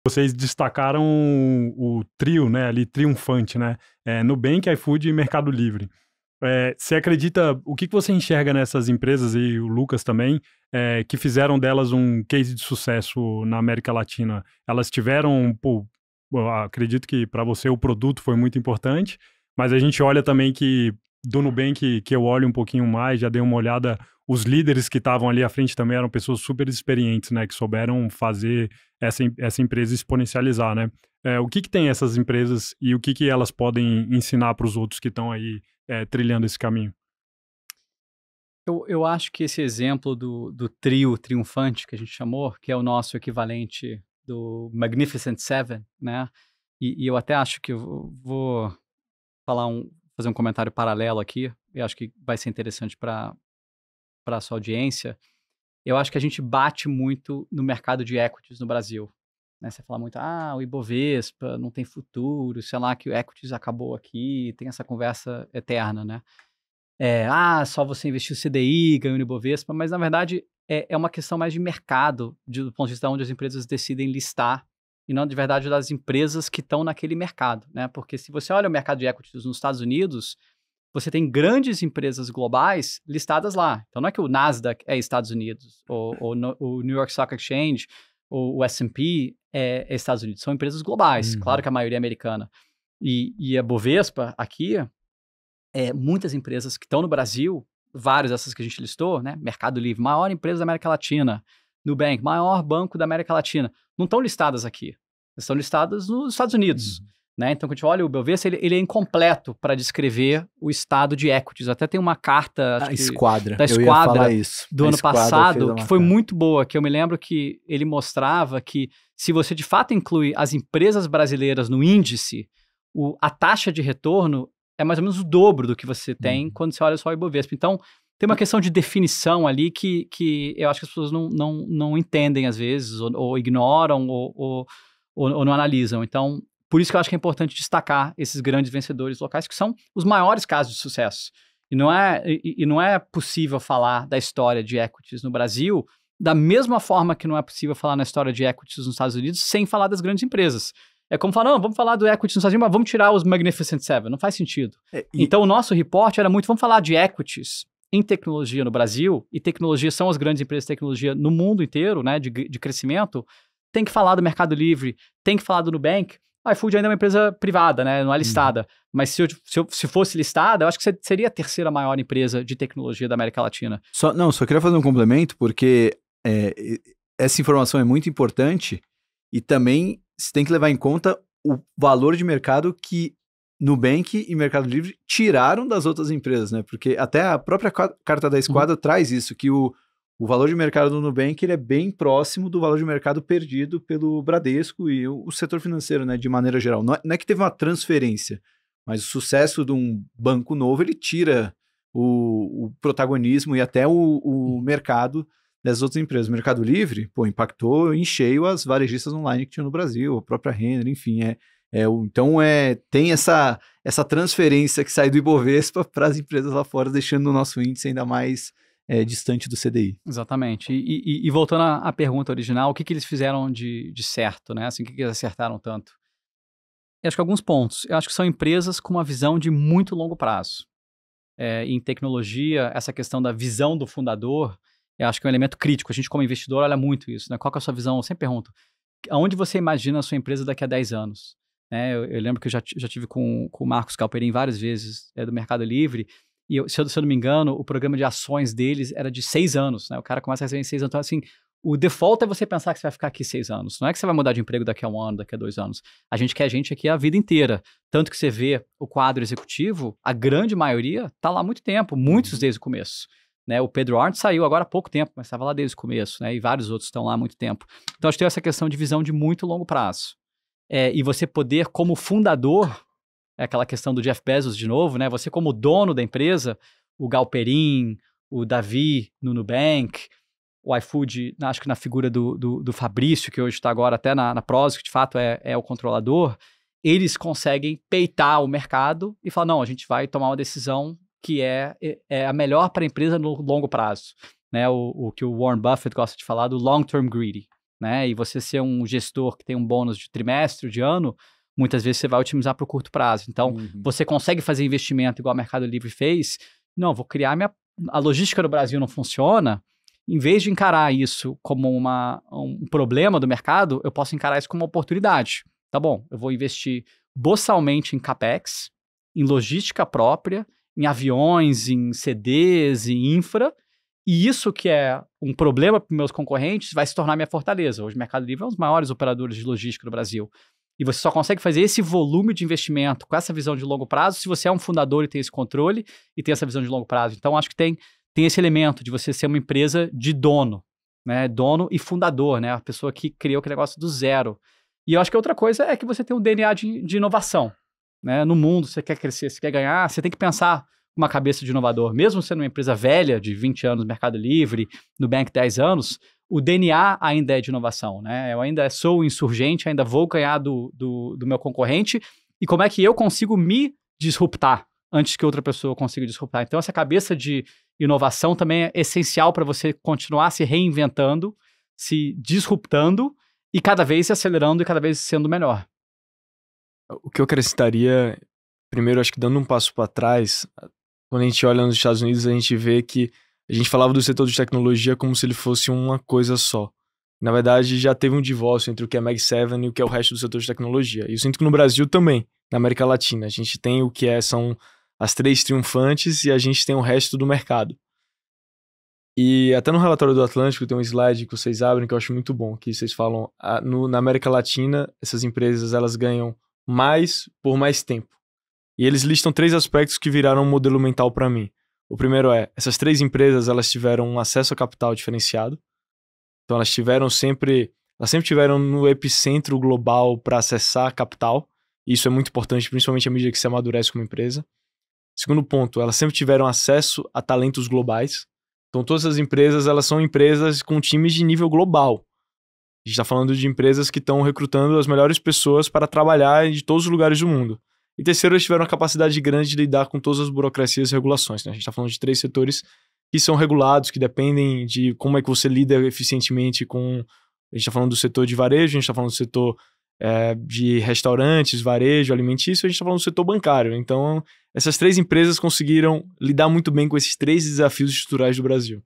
Vocês destacaram o trio, né, ali triunfante, né, Nubank, iFood e Mercado Livre. Você acredita, o que você enxerga nessas empresas, e o Lucas também, que fizeram delas um case de sucesso na América Latina? Elas tiveram, pô, eu acredito que para você o produto foi muito importante, mas a gente olha também que do Nubank, que eu olho um pouquinho mais, já dei uma olhada, os líderes que estavam ali à frente também eram pessoas super experientes, né, que souberam fazer essa empresa exponencializar, né? O que tem essas empresas e o que elas podem ensinar para os outros que estão aí trilhando esse caminho? Eu acho que esse exemplo do trio triunfante que a gente chamou, que é o nosso equivalente do Magnificent Seven, né? E eu até acho que eu vou fazer um comentário paralelo aqui, eu acho que vai ser interessante para a sua audiência. Eu acho que a gente bate muito no mercado de equities no Brasil, né? Você fala muito, o Ibovespa não tem futuro, sei lá, que o equities acabou aqui, tem essa conversa eterna, né? Só você investir o CDI, ganha no Ibovespa, mas na verdade é uma questão mais de mercado, do ponto de vista onde as empresas decidem listar, e não de verdade das empresas que estão naquele mercado, né? Porque se você olha o mercado de equities nos Estados Unidos, você tem grandes empresas globais listadas lá. Então não é que o Nasdaq é Estados Unidos, o New York Stock Exchange, ou o S&P é Estados Unidos. São empresas globais, claro Uhum. que a maioria é americana. E a Bovespa aqui, muitas empresas que estão no Brasil, várias dessas que a gente listou, né? Mercado Livre, maior empresa da América Latina. Nubank, maior banco da América Latina. Não estão listadas aqui. Estão listadas nos Estados Unidos. Uhum. Né? Então, quando a gente olha o Bovespa, ele é incompleto para descrever o estado de equities. Até tem uma carta, acho A que Esquadra, da eu ia falar Esquadra isso. do A ano Esquadra fez passado, uma que foi carta. muito boa, que eu me lembro que ele mostrava que se você de fato inclui as empresas brasileiras no índice, a taxa de retorno é mais ou menos o dobro do que você tem quando você olha só o Ibovespa. Então, tem uma questão de definição ali que eu acho que as pessoas não entendem às vezes, ou ignoram, ou não analisam. Então, por isso que eu acho que é importante destacar esses grandes vencedores locais, que são os maiores casos de sucesso. E não é possível falar da história de equities no Brasil da mesma forma que não é possível falar na história de equities nos Estados Unidos sem falar das grandes empresas. É como falar, não, vamos falar do equities nos Estados Unidos, mas vamos tirar os Magnificent Seven. Não faz sentido. Então, o nosso report era muito, vamos falar de equities em tecnologia no Brasil, e tecnologia são as grandes empresas de tecnologia no mundo inteiro, né, de crescimento. Tem que falar do Mercado Livre, tem que falar do Nubank. A iFood ainda é uma empresa privada, né, não é listada. Mas se fosse listada, eu acho que seria a terceira maior empresa de tecnologia da América Latina. Só queria fazer um complemento, porque essa informação é muito importante e também você tem que levar em conta o valor de mercado que Nubank e Mercado Livre tiraram das outras empresas, né? Porque até a própria carta da Esquadra traz isso, que o valor de mercado do Nubank ele é bem próximo do valor de mercado perdido pelo Bradesco e o setor financeiro, né? De maneira geral. Não é que teve uma transferência, mas o sucesso de um banco novo, ele tira o protagonismo e até o mercado das outras empresas. O Mercado Livre, impactou em cheio as varejistas online que tinha no Brasil, a própria Renner, enfim, então tem essa transferência que sai do Ibovespa para as empresas lá fora, deixando o nosso índice ainda mais distante do CDI. Exatamente. E voltando à pergunta original, o que eles fizeram de certo, né? Assim, o que eles acertaram tanto? Eu acho que alguns pontos. Eu acho que são empresas com uma visão de muito longo prazo. Em tecnologia, essa questão da visão do fundador, eu acho que é um elemento crítico. A gente, como investidor, olha muito isso, né? Qual que é a sua visão? Eu sempre pergunto, aonde você imagina a sua empresa daqui a 10 anos? Eu lembro que eu já tive com o Marcos Galperin várias vezes do Mercado Livre, e se eu não me engano, o programa de ações deles era de 6 anos, né? O cara começa a receber em 6 anos, então assim, o default é você pensar que você vai ficar aqui 6 anos. Não é que você vai mudar de emprego daqui a 1 ano, daqui a 2 anos. A gente quer gente aqui a vida inteira. Tanto que você vê o quadro executivo, a grande maioria está lá há muito tempo, muitos desde o começo. Né? O Pedro Arndt saiu agora há pouco tempo, mas estava lá desde o começo, né? E vários outros estão lá há muito tempo. Então, acho que tem essa questão de visão de muito longo prazo. E você poder, como fundador, aquela questão do Jeff Bezos de novo, né? Você como dono da empresa, o Galperin, o Davi no Nubank, o iFood, acho que na figura do Fabrício, que hoje está agora até na Prozis, que de fato é o controlador, eles conseguem peitar o mercado e falar, não, a gente vai tomar uma decisão que é a melhor para a empresa no longo prazo. Né? O que o Warren Buffett gosta de falar do long-term greedy. né? E você ser um gestor que tem um bônus de trimestre, de ano, muitas vezes você vai otimizar para o curto prazo. Então, você consegue fazer investimento igual o Mercado Livre fez. Não, vou criar a logística no Brasil não funciona. Em vez de encarar isso como um problema do mercado, eu posso encarar isso como uma oportunidade. Tá bom, eu vou investir boçalmente em CAPEX, em logística própria, em aviões, em CDs, em infra, e isso que é um problema para meus concorrentes vai se tornar minha fortaleza. Hoje o Mercado Livre é um dos maiores operadores de logística do Brasil. E você só consegue fazer esse volume de investimento com essa visão de longo prazo se você é um fundador e tem esse controle e tem essa visão de longo prazo. Então, acho que tem esse elemento de você ser uma empresa de dono, né? Dono e fundador, né? A pessoa que criou aquele negócio do zero. E eu acho que outra coisa é que você tem um DNA de inovação, né? No mundo, você quer crescer, você quer ganhar, você tem que pensar com uma cabeça de inovador. Mesmo sendo uma empresa velha, de 20 anos no Mercado Livre, Nubank 10 anos, o DNA ainda é de inovação, né? Eu ainda sou insurgente, ainda vou ganhar do meu concorrente. E como é que eu consigo me disruptar antes que outra pessoa consiga disruptar? Então, essa cabeça de inovação também é essencial para você continuar se reinventando, se disruptando e cada vez se acelerando e cada vez sendo melhor. O que eu acrescentaria, primeiro, acho que dando um passo para trás, quando a gente olha nos Estados Unidos, a gente vê que a gente falava do setor de tecnologia como se ele fosse uma coisa só. Na verdade, já teve um divórcio entre o que é Mag 7 e o que é o resto do setor de tecnologia. E eu sinto que no Brasil também, na América Latina, a gente tem o que são as 3 triunfantes e a gente tem o resto do mercado. E até no relatório do Atlântico tem um slide que vocês abrem que eu acho muito bom, que vocês falam, na América Latina, essas empresas elas ganham mais por mais tempo. E eles listam 3 aspectos que viraram um modelo mental para mim. O primeiro essas 3 empresas elas tiveram um acesso a capital diferenciado. Então elas sempre tiveram no epicentro global para acessar capital. E isso é muito importante, principalmente à medida que se amadurece como empresa. Segundo ponto, elas sempre tiveram acesso a talentos globais. Então todas as empresas elas são empresas com times de nível global. A gente está falando de empresas que estão recrutando as melhores pessoas para trabalhar de todos os lugares do mundo. E terceiro, eles tiveram uma capacidade grande de lidar com todas as burocracias e regulações, né? A gente está falando de 3 setores que são regulados, que dependem de como é que você lida eficientemente com... A gente está falando do setor de varejo, a gente está falando do setor de restaurantes, varejo, alimentício, a gente está falando do setor bancário. Então, essas 3 empresas conseguiram lidar muito bem com esses 3 desafios estruturais do Brasil.